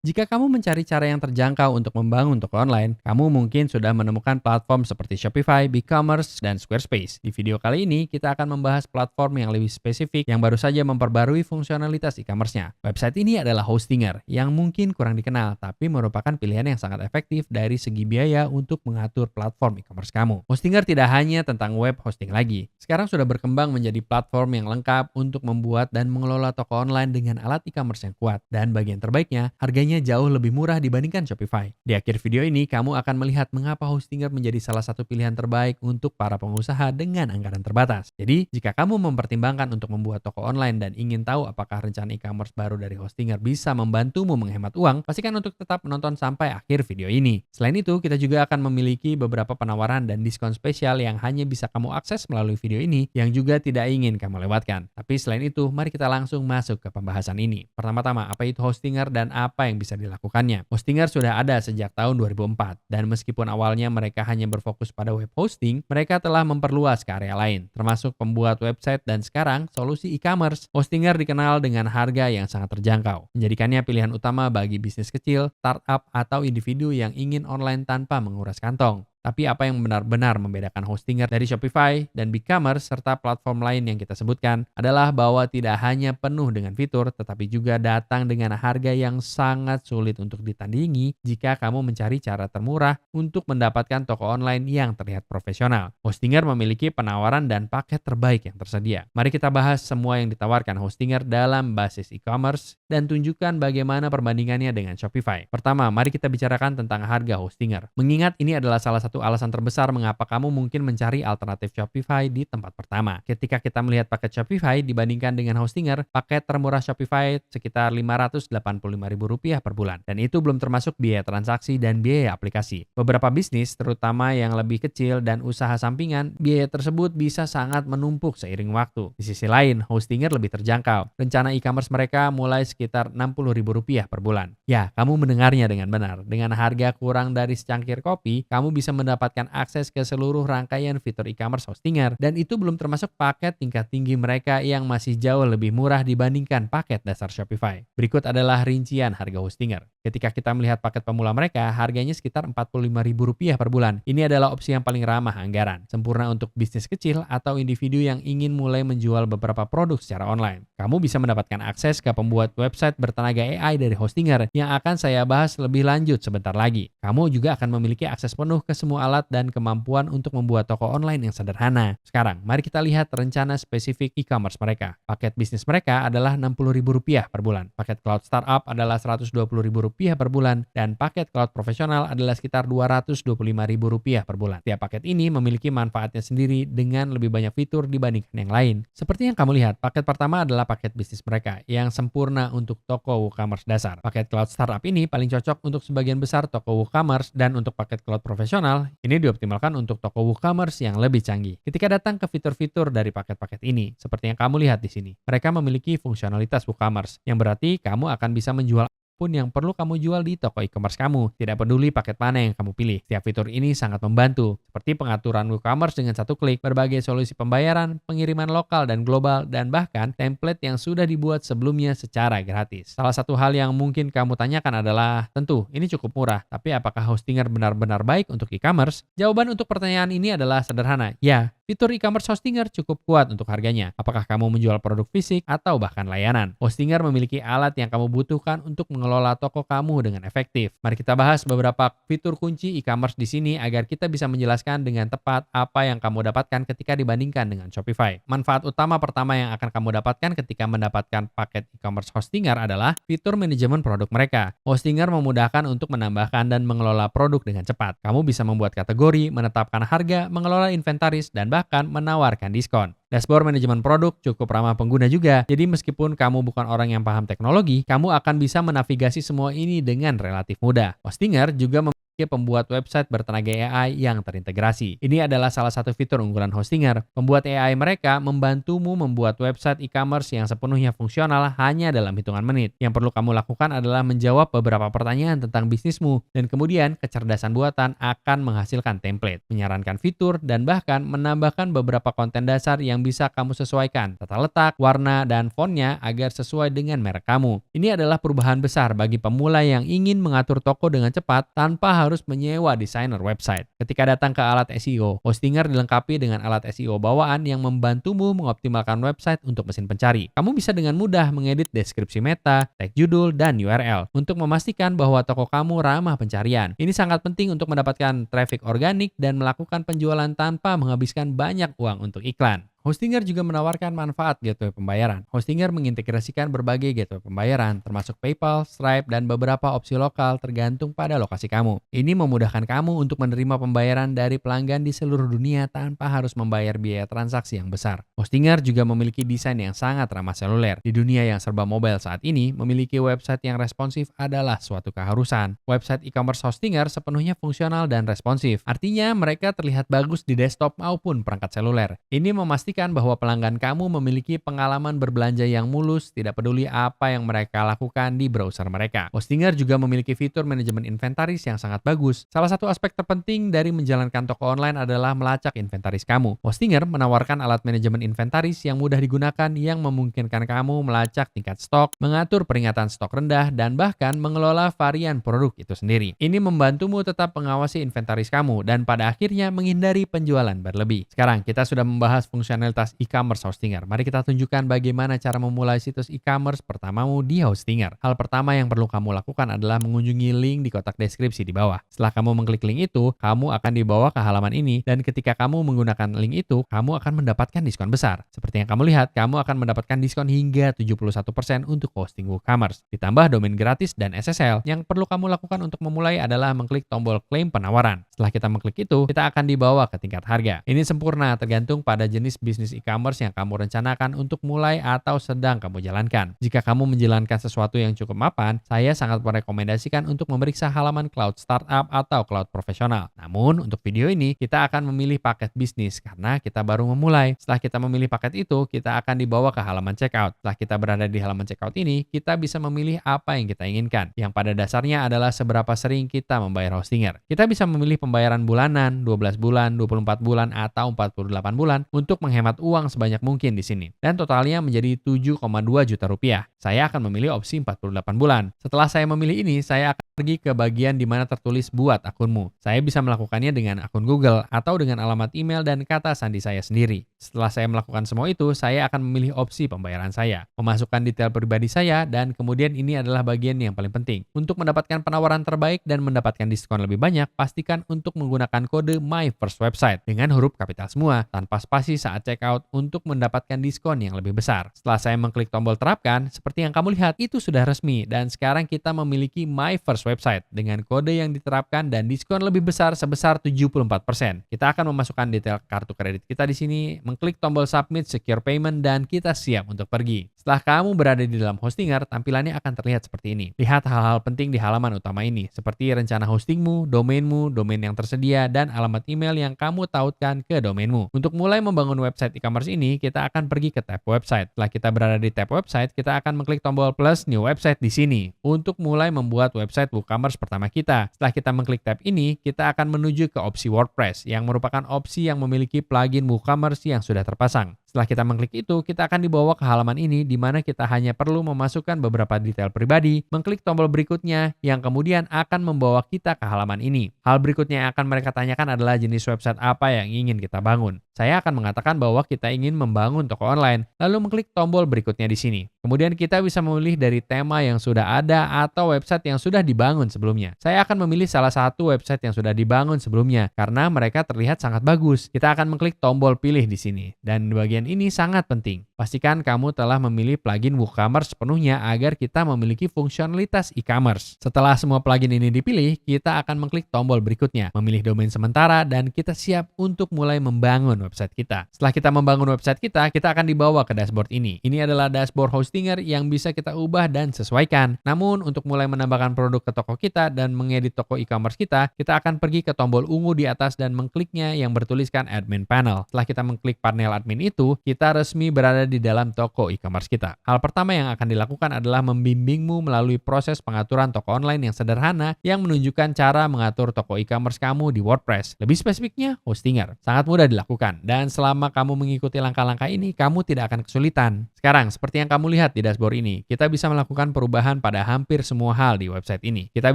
Jika kamu mencari cara yang terjangkau untuk membangun toko online, kamu mungkin sudah menemukan platform seperti Shopify, BigCommerce, dan Squarespace. Di video kali ini, kita akan membahas platform yang lebih spesifik yang baru saja memperbarui fungsionalitas e-commerce-nya. Website ini adalah Hostinger, yang mungkin kurang dikenal, tapi merupakan pilihan yang sangat efektif dari segi biaya untuk mengatur platform e-commerce kamu. Hostinger tidak hanya tentang web hosting lagi. Sekarang sudah berkembang menjadi platform yang lengkap untuk membuat dan mengelola toko online dengan alat e-commerce yang kuat. Dan bagian terbaiknya, harganya jauh lebih murah dibandingkan Shopify. Di akhir video ini, kamu akan melihat mengapa Hostinger menjadi salah satu pilihan terbaik untuk para pengusaha dengan anggaran terbatas. Jadi, jika kamu mempertimbangkan untuk membuat toko online dan ingin tahu apakah rencana e-commerce baru dari Hostinger bisa membantumu menghemat uang, pastikan untuk tetap menonton sampai akhir video ini. Selain itu, kita juga akan memiliki beberapa penawaran dan diskon spesial yang hanya bisa kamu akses melalui video ini yang juga tidak ingin kamu lewatkan. Tapi selain itu, mari kita langsung masuk ke pembahasan ini. Pertama-tama, apa itu Hostinger dan apa yang bisa dilakukannya? Hostinger sudah ada sejak tahun 2004 dan meskipun awalnya mereka hanya berfokus pada web hosting, mereka telah memperluas ke area lain, termasuk pembuat website dan sekarang solusi e-commerce. Hostinger dikenal dengan harga yang sangat terjangkau, menjadikannya pilihan utama bagi bisnis kecil, startup, atau individu yang ingin online tanpa menguras kantong. Tapi apa yang benar-benar membedakan Hostinger dari Shopify dan BigCommerce serta platform lain yang kita sebutkan adalah bahwa tidak hanya penuh dengan fitur, tetapi juga datang dengan harga yang sangat sulit untuk ditandingi jika kamu mencari cara termurah untuk mendapatkan toko online yang terlihat profesional. Hostinger memiliki penawaran dan paket terbaik yang tersedia. Mari kita bahas semua yang ditawarkan Hostinger dalam basis e-commerce dan tunjukkan bagaimana perbandingannya dengan Shopify. Pertama, mari kita bicarakan tentang harga Hostinger. Mengingat ini adalah salah satu alasan terbesar mengapa kamu mungkin mencari alternatif Shopify di tempat pertama. Ketika kita melihat paket Shopify dibandingkan dengan Hostinger, paket termurah Shopify sekitar Rp585.000 per bulan. Dan itu belum termasuk biaya transaksi dan biaya aplikasi. Beberapa bisnis, terutama yang lebih kecil dan usaha sampingan, biaya tersebut bisa sangat menumpuk seiring waktu. Di sisi lain, Hostinger lebih terjangkau. Rencana e-commerce mereka mulai sekitar Rp60.000 per bulan. Ya, kamu mendengarnya dengan benar. Dengan harga kurang dari secangkir kopi, kamu bisa mendapatkan akses ke seluruh rangkaian fitur e-commerce Hostinger dan itu belum termasuk paket tingkat tinggi mereka yang masih jauh lebih murah dibandingkan paket dasar Shopify. Berikut adalah rincian harga Hostinger. Ketika kita melihat paket pemula mereka, harganya sekitar Rp45.000 per bulan. Ini adalah opsi yang paling ramah anggaran, sempurna untuk bisnis kecil atau individu yang ingin mulai menjual beberapa produk secara online. Kamu bisa mendapatkan akses ke pembuat website bertenaga AI dari Hostinger yang akan saya bahas lebih lanjut sebentar lagi. Kamu juga akan memiliki akses penuh ke semua alat dan kemampuan untuk membuat toko online yang sederhana. Sekarang, mari kita lihat rencana spesifik e-commerce mereka. Paket bisnis mereka adalah Rp60.000 per bulan. Paket cloud startup adalah Rp120.000 per bulan dan paket cloud profesional adalah sekitar Rp225.000 per bulan. Tiap paket ini memiliki manfaatnya sendiri dengan lebih banyak fitur dibandingkan yang lain. Seperti yang kamu lihat, paket pertama adalah paket bisnis mereka yang sempurna untuk toko WooCommerce dasar. Paket cloud startup ini paling cocok untuk sebagian besar toko WooCommerce dan untuk paket cloud profesional, ini dioptimalkan untuk toko WooCommerce yang lebih canggih. Ketika datang ke fitur-fitur dari paket-paket ini, seperti yang kamu lihat di sini, mereka memiliki fungsionalitas WooCommerce, yang berarti kamu akan bisa menjual pun yang perlu kamu jual di toko e-commerce kamu. Tidak peduli paket mana yang kamu pilih. Setiap fitur ini sangat membantu, seperti pengaturan WooCommerce dengan satu klik, berbagai solusi pembayaran, pengiriman lokal dan global, dan bahkan template yang sudah dibuat sebelumnya secara gratis. Salah satu hal yang mungkin kamu tanyakan adalah, tentu ini cukup murah, tapi apakah Hostinger benar-benar baik untuk e-commerce? Jawaban untuk pertanyaan ini adalah sederhana, ya. Fitur e-commerce Hostinger cukup kuat untuk harganya. Apakah kamu menjual produk fisik atau bahkan layanan? Hostinger memiliki alat yang kamu butuhkan untuk mengelola toko kamu dengan efektif. Mari kita bahas beberapa fitur kunci e-commerce di sini agar kita bisa menjelaskan dengan tepat apa yang kamu dapatkan ketika dibandingkan dengan Shopify. Manfaat utama pertama yang akan kamu dapatkan ketika mendapatkan paket e-commerce Hostinger adalah fitur manajemen produk mereka. Hostinger memudahkan untuk menambahkan dan mengelola produk dengan cepat. Kamu bisa membuat kategori, menetapkan harga, mengelola inventaris, dan bahkan menawarkan diskon. Dashboard manajemen produk cukup ramah pengguna juga. Jadi meskipun kamu bukan orang yang paham teknologi, kamu akan bisa menavigasi semua ini dengan relatif mudah. Hostinger juga memiliki pembuat website bertenaga AI yang terintegrasi. Ini adalah salah satu fitur unggulan Hostinger. Pembuat AI mereka membantumu membuat website e-commerce yang sepenuhnya fungsional hanya dalam hitungan menit. Yang perlu kamu lakukan adalah menjawab beberapa pertanyaan tentang bisnismu, dan kemudian kecerdasan buatan akan menghasilkan template, menyarankan fitur, dan bahkan menambahkan beberapa konten dasar yang bisa kamu sesuaikan, tata letak, warna, dan fontnya agar sesuai dengan merek kamu. Ini adalah perubahan besar bagi pemula yang ingin mengatur toko dengan cepat tanpa harus menyewa desainer website. Ketika datang ke alat SEO, Hostinger dilengkapi dengan alat SEO bawaan yang membantumu mengoptimalkan website untuk mesin pencari. Kamu bisa dengan mudah mengedit deskripsi meta, tag judul, dan URL untuk memastikan bahwa toko kamu ramah pencarian. Ini sangat penting untuk mendapatkan traffic organik dan melakukan penjualan tanpa menghabiskan banyak uang untuk iklan. Hostinger juga menawarkan manfaat gateway pembayaran. Hostinger mengintegrasikan berbagai gateway pembayaran, termasuk PayPal, Stripe, dan beberapa opsi lokal tergantung pada lokasi kamu. Ini memudahkan kamu untuk menerima pembayaran dari pelanggan di seluruh dunia tanpa harus membayar biaya transaksi yang besar. Hostinger juga memiliki desain yang sangat ramah seluler. Di dunia yang serba mobile saat ini, memiliki website yang responsif adalah suatu keharusan. Website e-commerce Hostinger sepenuhnya fungsional dan responsif. Artinya, mereka terlihat bagus di desktop maupun perangkat seluler. Ini memastikan bahwa pelanggan kamu memiliki pengalaman berbelanja yang mulus, tidak peduli apa yang mereka lakukan di browser mereka. Hostinger juga memiliki fitur manajemen inventaris yang sangat bagus. Salah satu aspek terpenting dari menjalankan toko online adalah melacak inventaris kamu. Hostinger menawarkan alat manajemen inventaris yang mudah digunakan yang memungkinkan kamu melacak tingkat stok, mengatur peringatan stok rendah, dan bahkan mengelola varian produk itu sendiri. Ini membantumu tetap mengawasi inventaris kamu dan pada akhirnya menghindari penjualan berlebih. Sekarang kita sudah membahas fungsionalitas e-commerce Hostinger. Mari kita tunjukkan bagaimana cara memulai situs e-commerce pertamamu di Hostinger. Hal pertama yang perlu kamu lakukan adalah mengunjungi link di kotak deskripsi di bawah. Setelah kamu mengklik link itu, kamu akan dibawa ke halaman ini dan ketika kamu menggunakan link itu, kamu akan mendapatkan diskon besar. Seperti yang kamu lihat, kamu akan mendapatkan diskon hingga 71% untuk hosting WooCommerce. Ditambah domain gratis dan SSL. Yang perlu kamu lakukan untuk memulai adalah mengklik tombol klaim penawaran. Setelah kita mengklik itu, kita akan dibawa ke tingkat harga. Ini sempurna tergantung pada jenis bisnis e-commerce yang kamu rencanakan untuk mulai atau sedang kamu jalankan. Jika kamu menjalankan sesuatu yang cukup mapan, saya sangat merekomendasikan untuk memeriksa halaman cloud startup atau cloud profesional. Namun, untuk video ini, kita akan memilih paket bisnis karena kita baru memulai. Setelah kita memilih paket itu, kita akan dibawa ke halaman checkout. Setelah kita berada di halaman checkout ini, kita bisa memilih apa yang kita inginkan, yang pada dasarnya adalah seberapa sering kita membayar Hostinger. Kita bisa memilih pembayaran bulanan, 12 bulan, 24 bulan, atau 48 bulan untuk menghemat uang sebanyak mungkin di sini. Dan totalnya menjadi 7,2 juta rupiah. Saya akan memilih opsi 48 bulan. Setelah saya memilih ini, saya akan pergi ke bagian di mana tertulis buat akunmu. Saya bisa melakukannya dengan akun Google atau dengan alamat email dan kata sandi saya sendiri. Setelah saya melakukan semua itu, saya akan memilih opsi pembayaran saya, memasukkan detail pribadi saya, dan kemudian ini adalah bagian yang paling penting. Untuk mendapatkan penawaran terbaik dan mendapatkan diskon lebih banyak, pastikan untuk menggunakan kode My First Website dengan huruf kapital semua, tanpa spasi saat checkout untuk mendapatkan diskon yang lebih besar. Setelah saya mengklik tombol terapkan, seperti yang kamu lihat, itu sudah resmi dan sekarang kita memiliki My First Website dengan kode yang diterapkan dan diskon lebih besar sebesar 74%. Kita akan memasukkan detail kartu kredit kita di sini, mengklik tombol Submit Secure Payment, dan kita siap untuk pergi. Setelah kamu berada di dalam Hostinger, tampilannya akan terlihat seperti ini. Lihat hal-hal penting di halaman utama ini, seperti rencana hostingmu, domain yang tersedia, dan alamat email yang kamu tautkan ke domainmu. Untuk mulai membangun website e-commerce ini, kita akan pergi ke tab website. Setelah kita berada di tab website, kita akan mengklik tombol plus new website di sini untuk mulai membuat website WooCommerce pertama kita. Setelah kita mengklik tab ini, kita akan menuju ke opsi WordPress yang merupakan opsi yang memiliki plugin WooCommerce yang sudah terpasang. Setelah kita mengklik itu, kita akan dibawa ke halaman ini di mana kita hanya perlu memasukkan beberapa detail pribadi, mengklik tombol berikutnya yang kemudian akan membawa kita ke halaman ini. Hal berikutnya yang akan mereka tanyakan adalah jenis website apa yang ingin kita bangun. Saya akan mengatakan bahwa kita ingin membangun toko online, lalu mengklik tombol berikutnya di sini. Kemudian kita bisa memilih dari tema yang sudah ada atau website yang sudah dibangun sebelumnya. Saya akan memilih salah satu website yang sudah dibangun sebelumnya karena mereka terlihat sangat bagus. Kita akan mengklik tombol pilih di sini. Dan bagian ini sangat penting. Pastikan kamu telah memilih plugin WooCommerce sepenuhnya agar kita memiliki fungsionalitas e-commerce. Setelah semua plugin ini dipilih, kita akan mengklik tombol berikutnya, memilih domain sementara, dan kita siap untuk mulai membangun membangun website kita. Setelah kita membangun website kita akan dibawa ke dashboard ini. Ini adalah dashboard Hostinger yang bisa kita ubah dan sesuaikan. Namun, untuk mulai menambahkan produk ke toko kita dan mengedit toko e-commerce kita akan pergi ke tombol ungu di atas dan mengkliknya yang bertuliskan Admin Panel. Setelah kita mengklik panel admin itu, kita resmi berada di dalam toko e-commerce kita. Hal pertama yang akan dilakukan adalah membimbingmu melalui proses pengaturan toko online yang sederhana yang menunjukkan cara mengatur toko e-commerce kamu di WordPress. Lebih spesifiknya, Hostinger. Sangat mudah dilakukan, dan selama kamu mengikuti langkah-langkah ini, kamu tidak akan kesulitan. Sekarang, seperti yang kamu lihat di dashboard ini, kita bisa melakukan perubahan pada hampir semua hal di website ini. Kita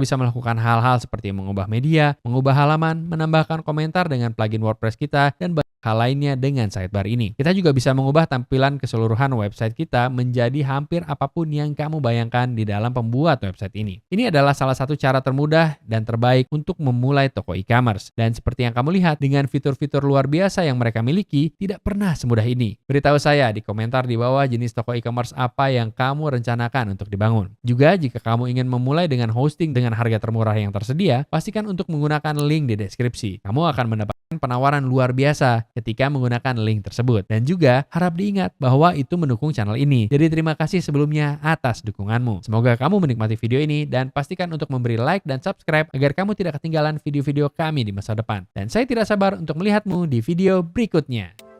bisa melakukan hal-hal seperti mengubah media, mengubah halaman, menambahkan komentar dengan plugin WordPress kita, dan hal lainnya dengan sidebar ini. Kita juga bisa mengubah tampilan keseluruhan website kita menjadi hampir apapun yang kamu bayangkan di dalam pembuat website ini. Ini adalah salah satu cara termudah dan terbaik untuk memulai toko e-commerce. Dan seperti yang kamu lihat, dengan fitur-fitur luar biasa yang mereka miliki, tidak pernah semudah ini. Beritahu saya di komentar di bawah jenis toko e-commerce apa yang kamu rencanakan untuk dibangun. Juga jika kamu ingin memulai dengan hosting dengan harga termurah yang tersedia, pastikan untuk menggunakan link di deskripsi. Kamu akan mendapatkan penawaran luar biasa ketika menggunakan link tersebut. Dan juga harap diingat bahwa itu mendukung channel ini. Jadi terima kasih sebelumnya atas dukunganmu. Semoga kamu menikmati video ini dan pastikan untuk memberi like dan subscribe agar kamu tidak ketinggalan video-video kami di masa depan. Dan saya tidak sabar untuk melihatmu di video berikutnya.